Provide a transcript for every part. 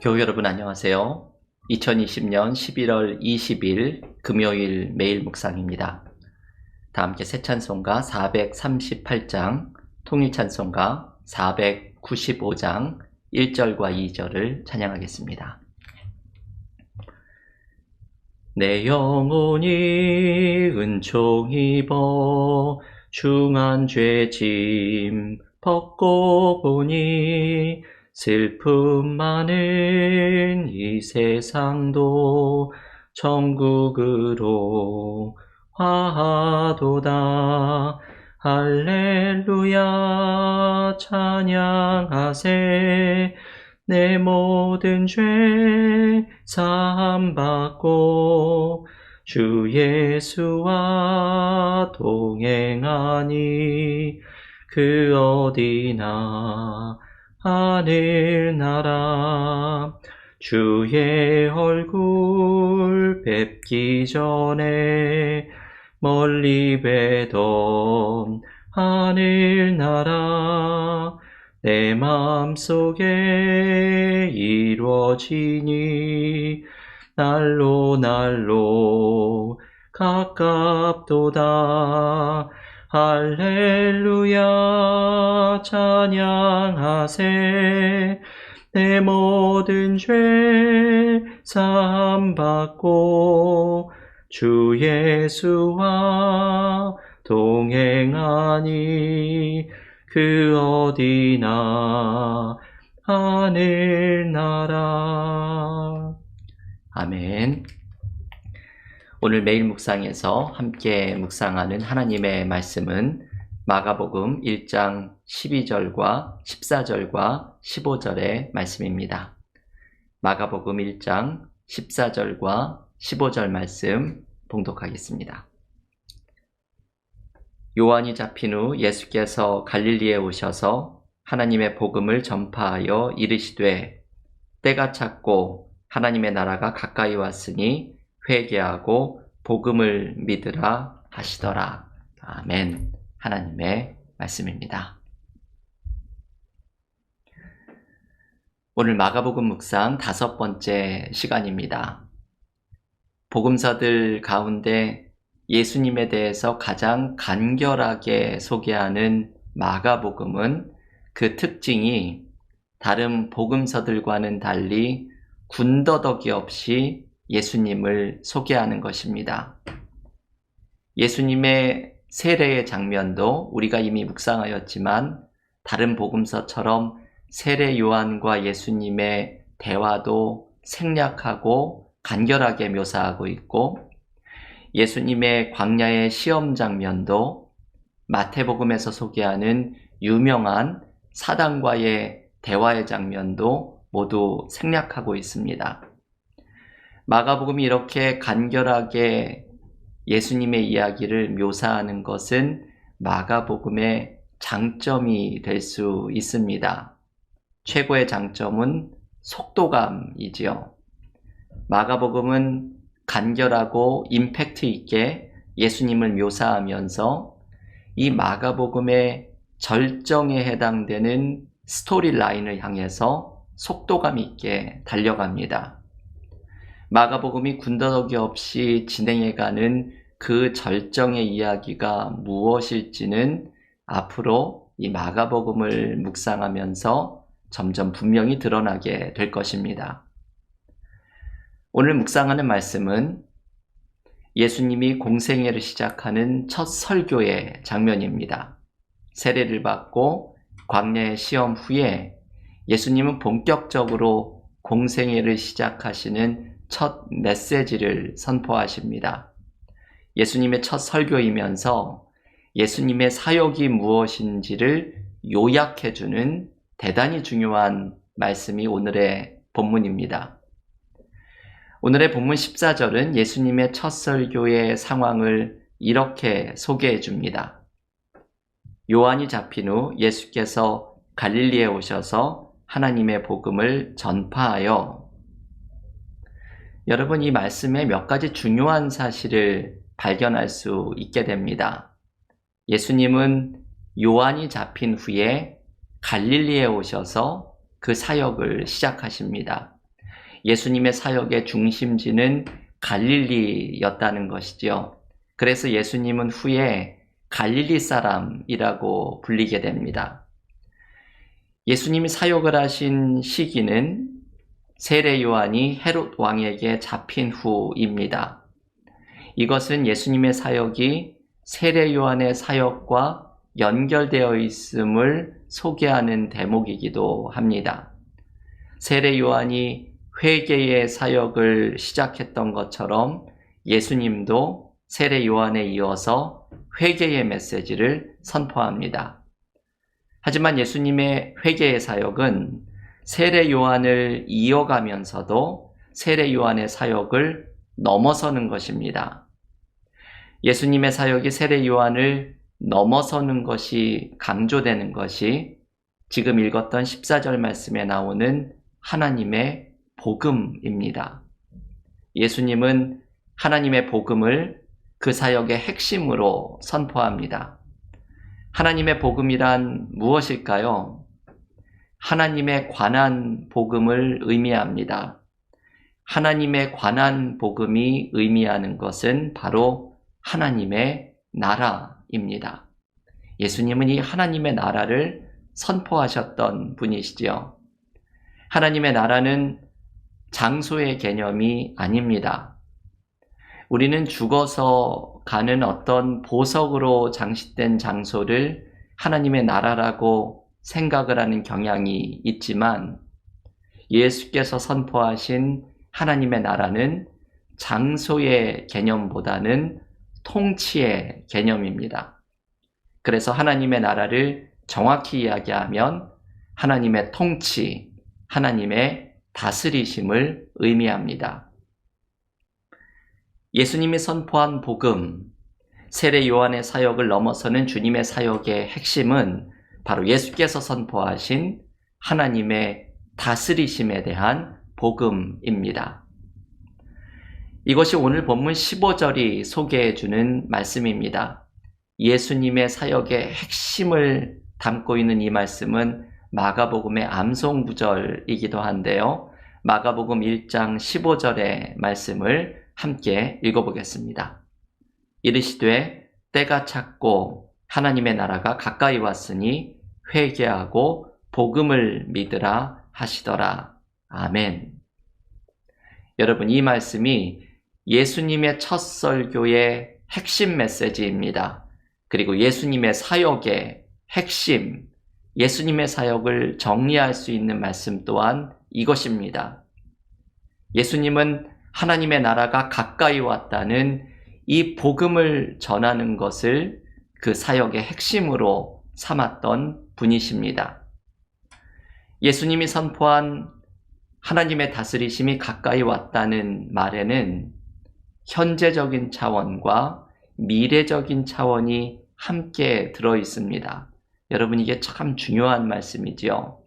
교회 여러분 안녕하세요. 2020년 11월 20일 금요일 매일 묵상입니다. 다 함께 새 찬송가 438장, 통일 찬송가 495장 1절과 2절을 찬양하겠습니다. 내 영혼이 은총 입어 중한 죄짐 벗고 보니 슬픔 많은 이 세상도 천국으로 화하도다. 할렐루야 찬양하세. 내 모든 죄 사함받고 주 예수와 동행하니 그 어디나 하늘나라. 주의 얼굴 뵙기 전에 멀리 뵈던 하늘나라. 내 마음속에 이루어지니 날로 가깝도다. 할렐루야 찬양하세. 내 모든 죄 사함받고 주 예수와 동행하니 그 어디나 하늘나라. 아멘. 오늘 매일 묵상에서 함께 묵상하는 하나님의 말씀은 마가복음 1장 12절과 14절과 15절의 말씀입니다. 마가복음 1장 14절과 15절 말씀 봉독하겠습니다. 요한이 잡힌 후 예수께서 갈릴리에 오셔서 하나님의 복음을 전파하여 이르시되 때가 찼고 하나님의 나라가 가까이 왔으니 회개하고 복음을 믿으라 하시더라. 아멘. 하나님의 말씀입니다. 오늘 마가복음 묵상 5번째 시간입니다. 복음서들 가운데 예수님에 대해서 가장 간결하게 소개하는 마가복음은 그 특징이 다른 복음서들과는 달리 군더더기 없이 예수님을 소개하는 것입니다. 예수님의 세례의 장면도 우리가 이미 묵상하였지만 다른 복음서처럼 세례 요한과 예수님의 대화도 생략하고 간결하게 묘사하고 있고, 예수님의 광야의 시험 장면도 마태복음에서 소개하는 유명한 사단과의 대화의 장면도 모두 생략하고 있습니다. 마가복음이 이렇게 간결하게 예수님의 이야기를 묘사하는 것은 마가복음의 장점이 될 수 있습니다. 최고의 장점은 속도감이지요. 마가복음은 간결하고 임팩트 있게 예수님을 묘사하면서 이 마가복음의 절정에 해당되는 스토리 라인을 향해서 속도감 있게 달려갑니다. 마가복음이 군더더기 없이 진행해가는 그 절정의 이야기가 무엇일지는 앞으로 이 마가복음을 묵상하면서 점점 분명히 드러나게 될 것입니다. 오늘 묵상하는 말씀은 예수님이 공생애를 시작하는 첫 설교의 장면입니다. 세례를 받고 광야의 시험 후에 예수님은 본격적으로 공생애를 시작하시는 첫 메시지를 선포하십니다. 예수님의 첫 설교이면서 예수님의 사역이 무엇인지를 요약해주는 대단히 중요한 말씀이 오늘의 본문입니다. 오늘의 본문 14절은 예수님의 첫 설교의 상황을 이렇게 소개해 줍니다. 요한이 잡힌 후 예수께서 갈릴리에 오셔서 하나님의 복음을 전파하여. 여러분, 이 말씀에 몇 가지 중요한 사실을 발견할 수 있게 됩니다. 예수님은 요한이 잡힌 후에 갈릴리에 오셔서 그 사역을 시작하십니다. 예수님의 사역의 중심지는 갈릴리였다는 것이지요. 그래서 예수님은 후에 갈릴리 사람이라고 불리게 됩니다. 예수님이 사역을 하신 시기는 세례 요한이 헤롯 왕에게 잡힌 후입니다. 이것은 예수님의 사역이 세례 요한의 사역과 연결되어 있음을 소개하는 대목이기도 합니다. 세례 요한이 회개의 사역을 시작했던 것처럼 예수님도 세례 요한에 이어서 회개의 메시지를 선포합니다. 하지만 예수님의 회개의 사역은 세례 요한을 이어가면서도 세례 요한의 사역을 넘어서는 것입니다. 예수님의 사역이 세례 요한을 넘어서는 것이 강조되는 것이 지금 읽었던 14절 말씀에 나오는 하나님의 복음입니다. 예수님은 하나님의 복음을 그 사역의 핵심으로 선포합니다. 하나님의 복음이란 무엇일까요? 하나님에 관한 복음을 의미합니다. 하나님에 관한 복음이 의미하는 것은 바로 하나님의 나라입니다. 예수님은 이 하나님의 나라를 선포하셨던 분이시지요. 하나님의 나라는 장소의 개념이 아닙니다. 우리는 죽어서 가는 어떤 보석으로 장식된 장소를 하나님의 나라라고 생각을 하는 경향이 있지만 예수께서 선포하신 하나님의 나라는 장소의 개념보다는 통치의 개념입니다. 그래서 하나님의 나라를 정확히 이야기하면 하나님의 통치, 하나님의 다스리심을 의미합니다. 예수님이 선포한 복음, 세례 요한의 사역을 넘어서는 주님의 사역의 핵심은 바로 예수께서 선포하신 하나님의 다스리심에 대한 복음입니다. 이것이 오늘 본문 15절이 소개해 주는 말씀입니다. 예수님의 사역의 핵심을 담고 있는 이 말씀은 마가복음의 암송구절이기도 한데요. 마가복음 1장 15절의 말씀을 함께 읽어보겠습니다. 이르시되 때가 찼고 하나님의 나라가 가까이 왔으니 회개하고 복음을 믿으라 하시더라. 아멘. 여러분, 이 말씀이 예수님의 첫 설교의 핵심 메시지입니다. 그리고 예수님의 사역의 핵심, 예수님의 사역을 정리할 수 있는 말씀 또한 이것입니다. 예수님은 하나님의 나라가 가까이 왔다는 이 복음을 전하는 것을 그 사역의 핵심으로 삼았던 분이십니다. 예수님이 선포한 하나님의 다스리심이 가까이 왔다는 말에는 현재적인 차원과 미래적인 차원이 함께 들어 있습니다. 여러분, 이게 참 중요한 말씀이지요.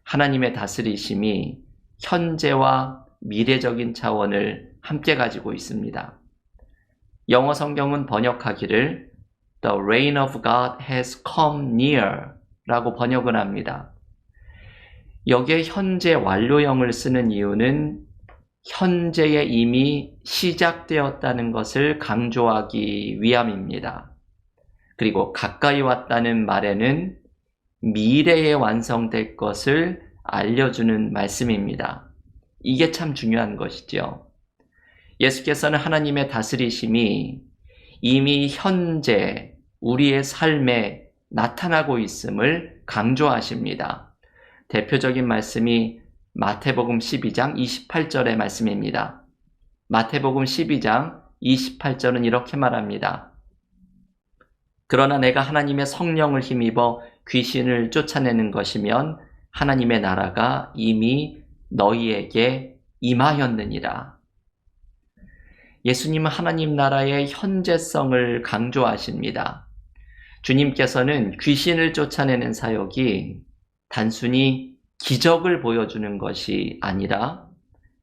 하나님의 다스리심이 현재와 미래적인 차원을 함께 가지고 있습니다. 영어 성경은 번역하기를 The reign of God has come near 라고 번역을 합니다. 여기에 현재 완료형을 쓰는 이유는 현재에 이미 시작되었다는 것을 강조하기 위함입니다. 그리고 가까이 왔다는 말에는 미래에 완성될 것을 알려주는 말씀입니다. 이게 참 중요한 것이죠. 예수께서는 하나님의 다스리심이 이미 현재 우리의 삶에 나타나고 있음을 강조하십니다. 대표적인 말씀이 마태복음 12장 28절의 말씀입니다. 마태복음 12장 28절은 이렇게 말합니다. 그러나 내가 하나님의 성령을 힘입어 귀신을 쫓아내는 것이면 하나님의 나라가 이미 너희에게 임하였느니라. 예수님은 하나님 나라의 현재성을 강조하십니다. 주님께서는 귀신을 쫓아내는 사역이 단순히 기적을 보여주는 것이 아니라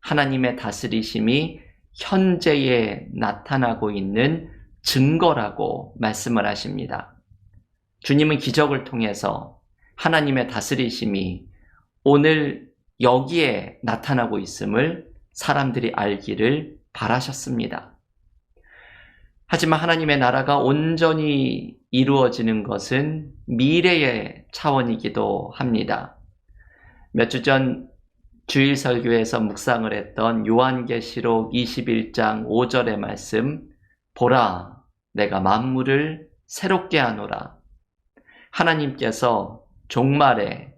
하나님의 다스리심이 현재에 나타나고 있는 증거라고 말씀을 하십니다. 주님은 기적을 통해서 하나님의 다스리심이 오늘 여기에 나타나고 있음을 사람들이 알기를 바라셨습니다. 하지만 하나님의 나라가 온전히 이루어지는 것은 미래의 차원이기도 합니다. 몇 주 전 주일 설교에서 묵상을 했던 요한계시록 21장 5절의 말씀, 보라, 내가 만물을 새롭게 하노라. 하나님께서 종말에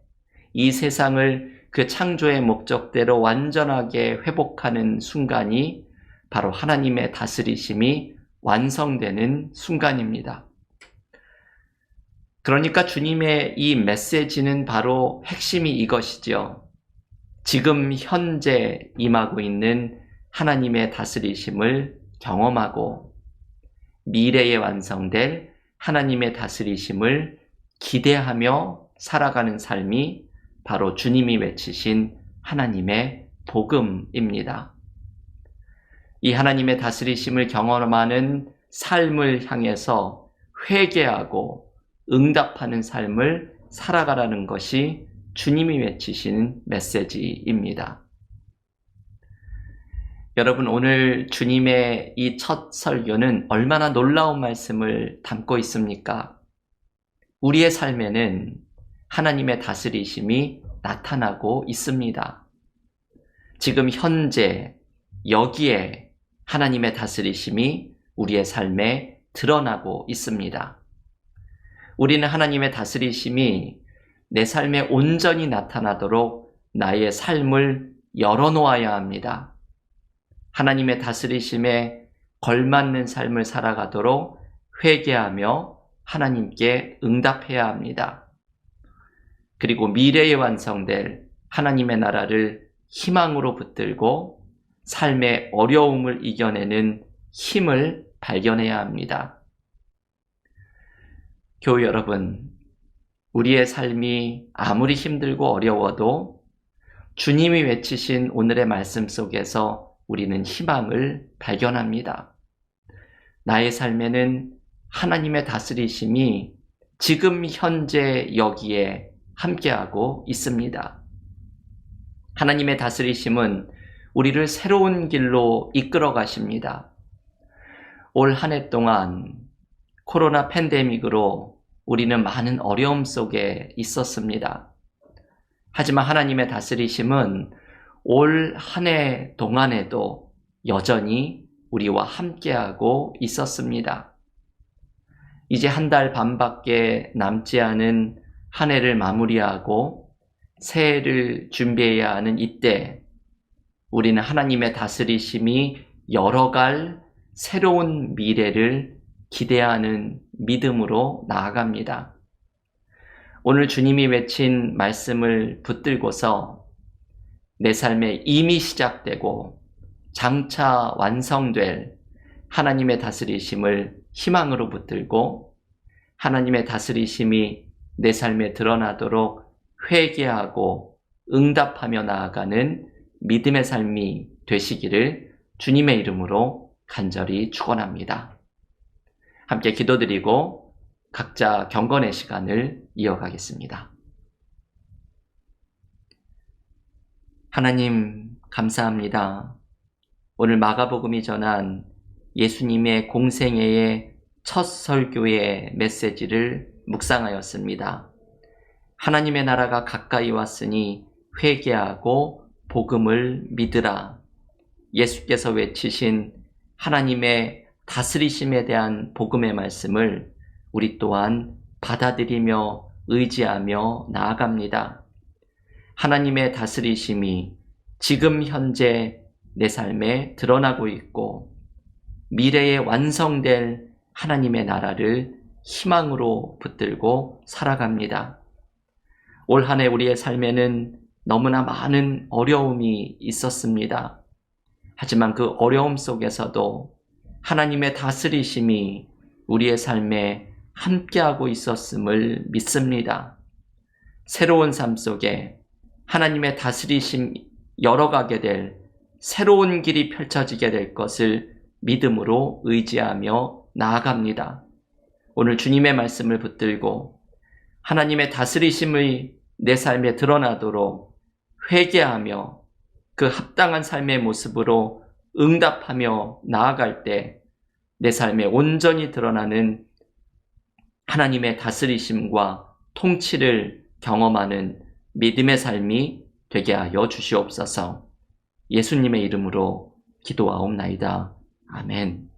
이 세상을 그 창조의 목적대로 완전하게 회복하는 순간이 바로 하나님의 다스리심이 완성되는 순간입니다. 그러니까 주님의 이 메시지는 바로 핵심이 이것이죠. 지금 현재 임하고 있는 하나님의 다스리심을 경험하고 미래에 완성될 하나님의 다스리심을 기대하며 살아가는 삶이 바로 주님이 외치신 하나님의 복음입니다. 이 하나님의 다스리심을 경험하는 삶을 향해서 회개하고 응답하는 삶을 살아가라는 것이 주님이 외치신 메시지입니다. 여러분, 오늘 주님의 이 첫 설교는 얼마나 놀라운 말씀을 담고 있습니까? 우리의 삶에는 하나님의 다스리심이 나타나고 있습니다. 지금 현재 여기에 하나님의 다스리심이 우리의 삶에 드러나고 있습니다. 우리는 하나님의 다스리심이 내 삶에 온전히 나타나도록 나의 삶을 열어놓아야 합니다. 하나님의 다스리심에 걸맞는 삶을 살아가도록 회개하며 하나님께 응답해야 합니다. 그리고 미래에 완성될 하나님의 나라를 희망으로 붙들고 삶의 어려움을 이겨내는 힘을 발견해야 합니다. 교우 여러분, 우리의 삶이 아무리 힘들고 어려워도 주님이 외치신 오늘의 말씀 속에서 우리는 희망을 발견합니다. 나의 삶에는 하나님의 다스리심이 지금 현재 여기에 함께하고 있습니다. 하나님의 다스리심은 우리를 새로운 길로 이끌어 가십니다. 올 한 해 동안 코로나 팬데믹으로 우리는 많은 어려움 속에 있었습니다. 하지만 하나님의 다스리심은 올 한 해 동안에도 여전히 우리와 함께하고 있었습니다. 이제 한 달 반밖에 남지 않은 한 해를 마무리하고 새해를 준비해야 하는 이때 우리는 하나님의 다스리심이 열어갈 새로운 미래를 기대하는 믿음으로 나아갑니다. 오늘 주님이 외친 말씀을 붙들고서 내 삶에 이미 시작되고 장차 완성될 하나님의 다스리심을 희망으로 붙들고 하나님의 다스리심이 내 삶에 드러나도록 회개하고 응답하며 나아가는 믿음의 삶이 되시기를 주님의 이름으로 간절히 축원합니다. 함께 기도드리고 각자 경건의 시간을 이어가겠습니다. 하나님, 감사합니다. 오늘 마가복음이 전한 예수님의 공생애의 첫 설교의 메시지를 묵상하였습니다. 하나님의 나라가 가까이 왔으니 회개하고 복음을 믿으라. 예수께서 외치신 하나님의 다스리심에 대한 복음의 말씀을 우리 또한 받아들이며 의지하며 나아갑니다. 하나님의 다스리심이 지금 현재 내 삶에 드러나고 있고 미래에 완성될 하나님의 나라를 희망으로 붙들고 살아갑니다. 올 한 해 우리의 삶에는 너무나 많은 어려움이 있었습니다. 하지만 그 어려움 속에서도 하나님의 다스리심이 우리의 삶에 함께하고 있었음을 믿습니다. 새로운 삶 속에 하나님의 다스리심 열어가게 될 새로운 길이 펼쳐지게 될 것을 믿음으로 의지하며 나아갑니다. 오늘 주님의 말씀을 붙들고 하나님의 다스리심의 내 삶에 드러나도록 회개하며 그 합당한 삶의 모습으로 응답하며 나아갈 때 내 삶에 온전히 드러나는 하나님의 다스리심과 통치를 경험하는 믿음의 삶이 되게 하여 주시옵소서. 예수님의 이름으로 기도하옵나이다. 아멘.